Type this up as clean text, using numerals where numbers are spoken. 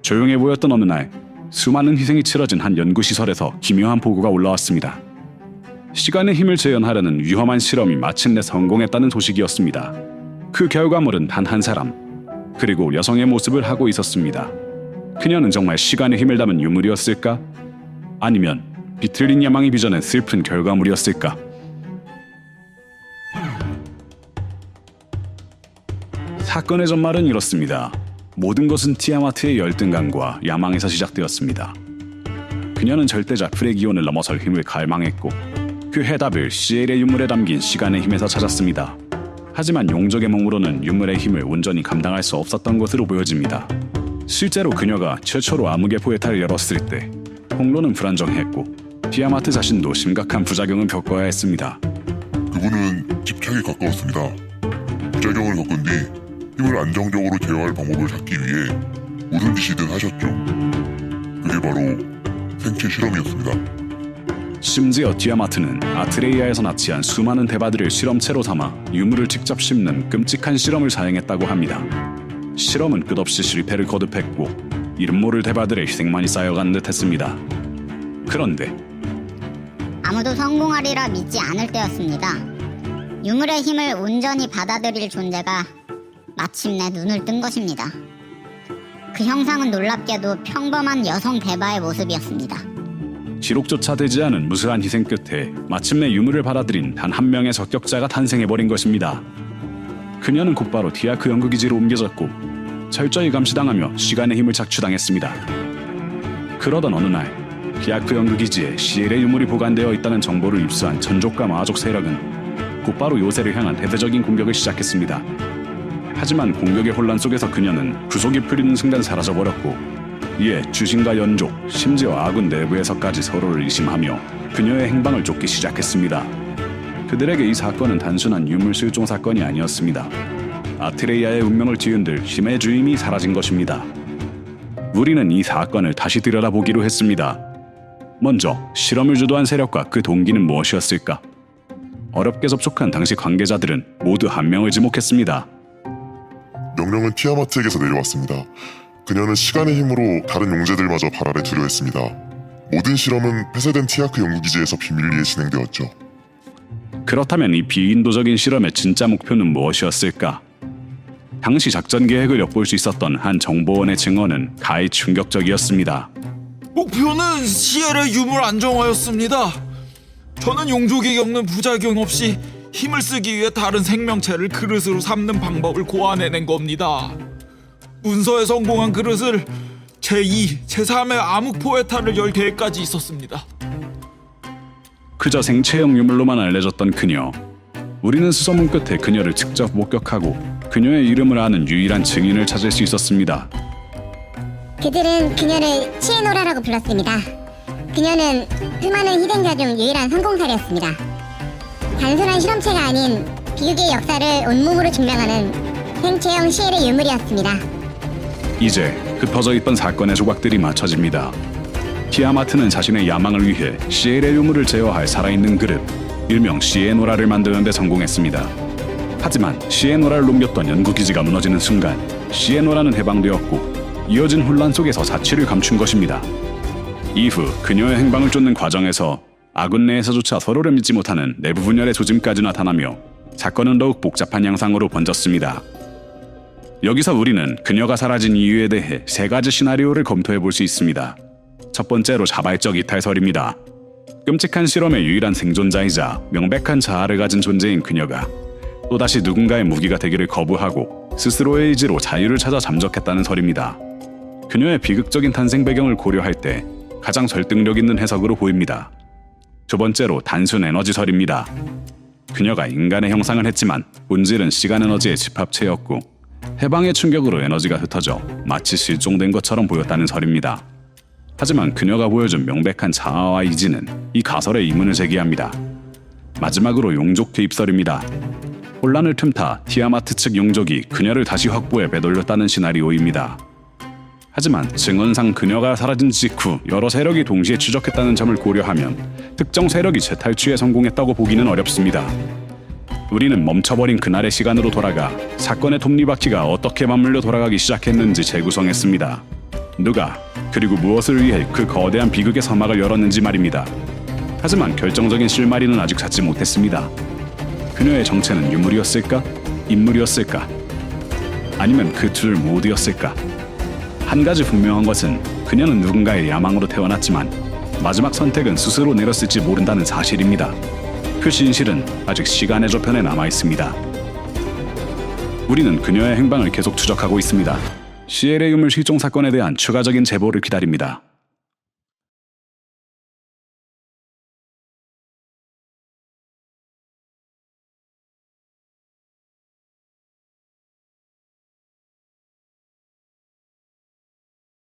조용해 보였던 어느 날 수많은 희생이 치러진 한 연구시설에서 기묘한 보고가 올라왔습니다. 시간의 힘을 재현하려는 위험한 실험이 마침내 성공했다는 소식이었습니다. 그 결과물은 단 한 사람, 그리고 여성의 모습을 하고 있었습니다. 그녀는 정말 시간의 힘을 담은 유물이었을까? 아니면 비틀린 야망이 빚어낸 슬픈 결과물이었을까? 사건의 전말은 이렇습니다. 모든 것은 티아마트의 열등감과 야망에서 시작되었습니다. 그녀는 절대자 프레기온을 넘어설 힘을 갈망했고 그 해답을 시엘의 유물에 담긴 시간의 힘에서 찾았습니다. 하지만 용족의 몸으로는 유물의 힘을 온전히 감당할 수 없었던 것으로 보여집니다. 실제로 그녀가 최초로 암흑의 포에타를 열었을 때 홍로는 불안정했고 티아마트 자신도 심각한 부작용을 겪어야 했습니다. 그분은 집착에 가까웠습니다. 부작용을 겪은 뒤 힘을 안정적으로 제어할 방법을 찾기 위해 무슨 짓이든 하셨죠. 그게 바로 생체 실험이었습니다. 심지어 티아마트는 아트레이아에서 납치한 수많은 대바들을 실험체로 삼아 유물을 직접 심는 끔찍한 실험을 자행했다고 합니다. 실험은 끝없이 실패를 거듭했고 이름 모를 대바들의 희생만이 쌓여간 듯했습니다. 그런데 아무도 성공하리라 믿지 않을 때였습니다. 유물의 힘을 온전히 받아들일 존재가 마침내 눈을 뜬 것입니다. 그 형상은 놀랍게도 평범한 여성 대바의 모습이었습니다. 기록조차 되지 않은 무수한 희생 끝에 마침내 유물을 받아들인 단 한 명의 적격자가 탄생해버린 것입니다. 그녀는 곧바로 디아크 연구기지로 옮겨졌고 철저히 감시당하며 시간의 힘을 착취당했습니다. 그러던 어느 날 디아크 연구기지에 시엘의 유물이 보관되어 있다는 정보를 입수한 천족과 마족 세력은 곧바로 요새를 향한 대대적인 공격을 시작했습니다. 하지만 공격의 혼란 속에서 그녀는 구속이 풀리는 순간 사라져버렸고 이에 주신과 연족, 심지어 아군 내부에서까지 서로를 의심하며 그녀의 행방을 쫓기 시작했습니다. 그들에게 이 사건은 단순한 유물 실종 사건이 아니었습니다. 아트레이아의 운명을 뒤흔들 힘의 주임이 사라진 것입니다. 우리는 이 사건을 다시 들여다보기로 했습니다. 먼저 실험을 주도한 세력과 그 동기는 무엇이었을까? 어렵게 접촉한 당시 관계자들은 모두 한 명을 지목했습니다. 명령은 티아마트에게서 내려왔습니다. 그녀는 시간의 힘으로 다른 용제들마저 발알에 두려 했습니다. 모든 실험은 폐쇄된 티아크 연구기지에서 비밀리에 진행되었죠. 그렇다면 이 비인도적인 실험의 진짜 목표는 무엇이었을까? 당시 작전 계획을 엿볼 수 있었던 한 정보원의 증언은 가히 충격적이었습니다. 목표는 시엘의 유물 안정화였습니다. 저는 용족이 겪는 부작용 없이 힘을 쓰기 위해 다른 생명체를 그릇으로 삼는 방법을 고안해낸 겁니다. 문서에 성공한 그릇을 제2, 제3의 암흑 포에타를 열 계획까지 있었습니다. 그저 생체형 유물로만 알려졌던 그녀. 우리는 수소문 끝에 그녀를 직접 목격하고 그녀의 이름을 아는 유일한 증인을 찾을 수 있었습니다. 그들은 그녀를 시에노라라고 불렀습니다. 그녀는 수많은 희생자 중 유일한 성공사례였습니다. 단순한 실험체가 아닌 비극의 역사를 온몸으로 증명하는 생체형 시엘의 유물이었습니다. 이제 흩어져 있던 사건의 조각들이 맞춰집니다. 티아마트는 자신의 야망을 위해 시엘의 유물을 제어할 살아있는 그릇, 일명 시에노라를 만드는 데 성공했습니다. 하지만 시에노라를 넘겼던 연구기지가 무너지는 순간 시에노라는 해방되었고 이어진 혼란 속에서 사치를 감춘 것입니다. 이후 그녀의 행방을 쫓는 과정에서 아군 내에서조차 서로를 믿지 못하는 내부 분열의 조짐까지 나타나며 사건은 더욱 복잡한 양상으로 번졌습니다. 여기서 우리는 그녀가 사라진 이유에 대해 세 가지 시나리오를 검토해 볼 수 있습니다. 첫 번째로 자발적 이탈설입니다. 끔찍한 실험의 유일한 생존자이자 명백한 자아를 가진 존재인 그녀가 또다시 누군가의 무기가 되기를 거부하고 스스로의 의지로 자유를 찾아 잠적했다는 설입니다. 그녀의 비극적인 탄생 배경을 고려할 때 가장 설득력 있는 해석으로 보입니다. 두 번째로 단순 에너지설입니다. 그녀가 인간의 형상을 했지만 본질은 시간 에너지의 집합체였고 해방의 충격으로 에너지가 흩어져 마치 실종된 것처럼 보였다는 설입니다. 하지만 그녀가 보여준 명백한 자아와 의지는 이 가설에 의문을 제기합니다. 마지막으로 용족 투입설입니다. 혼란을 틈타 티아마트 측 용족이 그녀를 다시 확보해 빼돌렸다는 시나리오입니다. 하지만 증언상 그녀가 사라진 직후 여러 세력이 동시에 추적했다는 점을 고려하면 특정 세력이 재탈취에 성공했다고 보기는 어렵습니다. 우리는 멈춰버린 그날의 시간으로 돌아가 사건의 톱니바퀴가 어떻게 맞물려 돌아가기 시작했는지 재구성했습니다. 누가 그리고 무엇을 위해 그 거대한 비극의 서막을 열었는지 말입니다. 하지만 결정적인 실마리는 아직 찾지 못했습니다. 그녀의 정체는 유물이었을까? 인물이었을까? 아니면 그 둘 모두였을까? 한 가지 분명한 것은 그녀는 누군가의 야망으로 태어났지만 마지막 선택은 스스로 내렸을지 모른다는 사실입니다. 그 진실은 아직 시간의 저편에 남아 있습니다. 우리는 그녀의 행방을 계속 추적하고 있습니다. 시엘의 유물 실종 사건에 대한 추가적인 제보를 기다립니다.